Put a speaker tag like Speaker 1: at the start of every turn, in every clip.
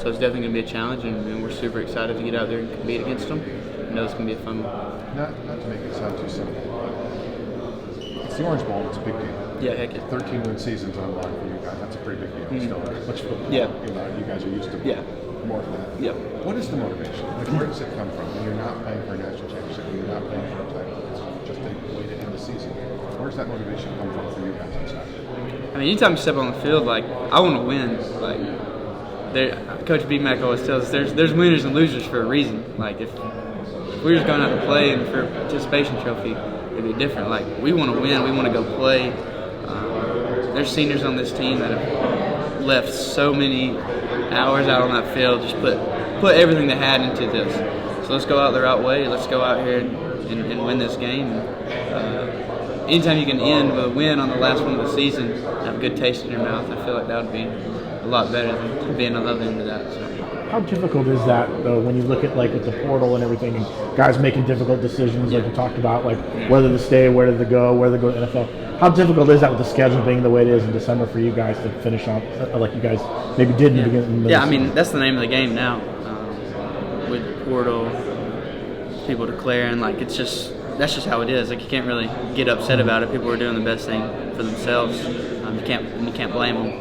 Speaker 1: So it's definitely going to be a challenge, and we're super excited to get out there and compete against them. I know it's going to be a fun one.
Speaker 2: Not to make it sound too simple. It's the Orange Bowl. It's a big deal.
Speaker 1: Yeah, heck yeah.
Speaker 2: 13-win seasons on the line for you guys. That's a pretty big deal. Still, much football.
Speaker 1: Yeah.
Speaker 2: You guys are used to more of that.
Speaker 1: Yep.
Speaker 2: What is the motivation? Like, where does it come from? When you're not playing for a national championship, when you're not playing for a title, it's just a way to end the season. Where does that motivation come from for you guys on Saturday?
Speaker 1: I mean, anytime you step on the field, like, I want to win. Like, Coach B. Mac always tells us there's winners and losers for a reason. Like, if we're just going out to play and for a participation trophy, it'd be different. Like, we want to win. We want to go play. There's seniors on this team that have left so many hours out on that field, just put everything they had into this. So let's go out the right way. Let's go out here and win this game. Anytime you can end with a win on the last one of the season, have a good taste in your mouth, I feel like that would be a lot better than being on the other end of that. So.
Speaker 3: How difficult is that, though, when you look at, like, with the portal and everything, and guys making difficult decisions, like you talked about, like whether to stay, where to go to the NFL? How difficult is that with the schedule being the way it is in December for you guys to finish off, like you guys maybe did in the beginning?
Speaker 1: Yeah, I mean, that's the name of the game now. With the portal, people declaring, like, that's just how it is. Like, you can't really get upset about it. People are doing the best thing for themselves. You can't blame them.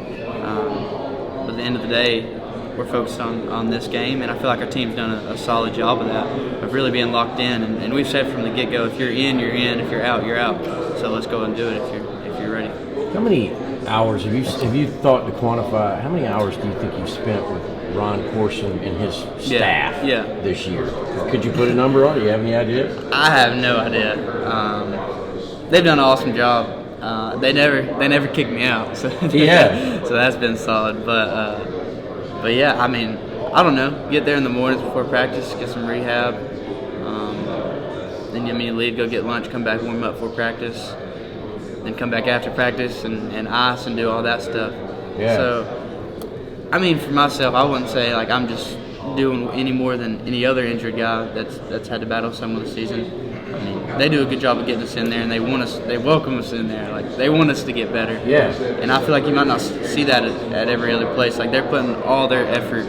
Speaker 1: But at the end of the day, we're focused on this game, and I feel like our team's done a solid job of that, of really being locked in. And we've said from the get-go, if you're in, you're in. If you're out, you're out. So let's go and do it if you're ready.
Speaker 4: How many hours have you thought to quantify? How many hours do you think you've spent with Ron Corson and his staff this year? Could you put a number on it? Do you have any idea?
Speaker 1: I have no idea. They've done an awesome job. They never kicked me out. So
Speaker 4: yeah.
Speaker 1: So that's been solid. But yeah, I mean, I don't know. Get there in the mornings before practice, get some rehab. Then you immediately go get lunch, come back, warm up for practice. Then come back after practice and ice and do all that stuff.
Speaker 4: Yeah.
Speaker 1: So, I mean, for myself, I wouldn't say like I'm just doing any more than any other injured guy that's had to battle some of the season. I mean, they do a good job of getting us in there, and they welcome us in there. Like, they want us to get better.
Speaker 4: Yeah.
Speaker 1: And I feel like you might not see that at every other place. Like, they're putting all their effort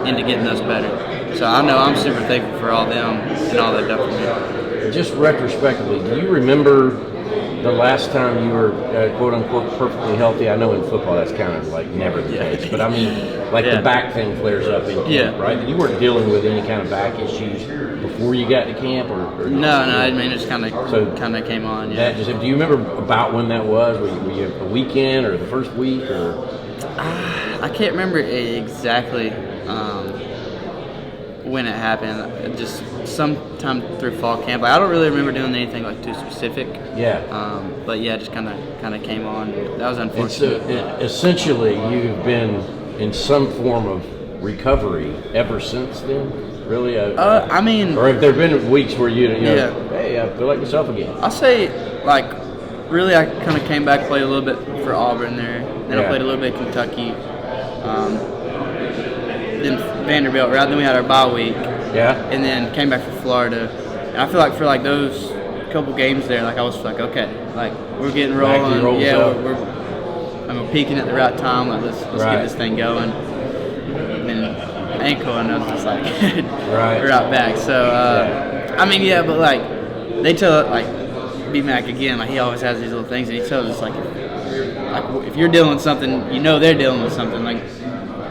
Speaker 1: into getting us better. So I know I'm super thankful for all them and all they've done for me.
Speaker 4: Just retrospectively, do you remember the last time you were quote unquote perfectly healthy? I know in football that's kind of like never the case, but I mean, like the back thing flares up in camp, right? You weren't dealing with any kind of back issues before you got to camp, or
Speaker 1: no, I mean, it just kind of came on. Yeah.
Speaker 4: Do you remember about when that was? Were you a weekend or the first week, or?
Speaker 1: I can't remember exactly when it happened. Just sometime through fall camp. I don't really remember doing anything like too specific.
Speaker 4: Yeah.
Speaker 1: But yeah, just kind of came on. That was unfortunate.
Speaker 4: So essentially, you've been in some form of recovery ever since then. Really?
Speaker 1: I mean,
Speaker 4: or have there been weeks where you know, hey, I feel like myself again?
Speaker 1: I'll say, like, really, I kind of came back, played a little bit for Auburn there. Then I played a little bit at Kentucky. Then Vanderbilt, right? Then we had our bye week.
Speaker 4: Yeah.
Speaker 1: And then came back for Florida. And I feel like for like those couple games there, like I was like, okay, like we're getting rolling. I'm peaking at the right time. Like let's get this thing going. And then ankle, and I was just like, we're out back. So I mean, yeah, but like they tell like B-Mac again, like he always has these little things, and he tells us like if you're dealing with something, you know they're dealing with something. Like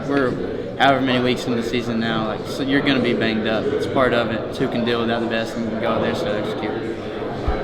Speaker 1: we're however many weeks into the season now, like so you're going to be banged up. It's part of it. It's who can deal with that the best and go out there so execute.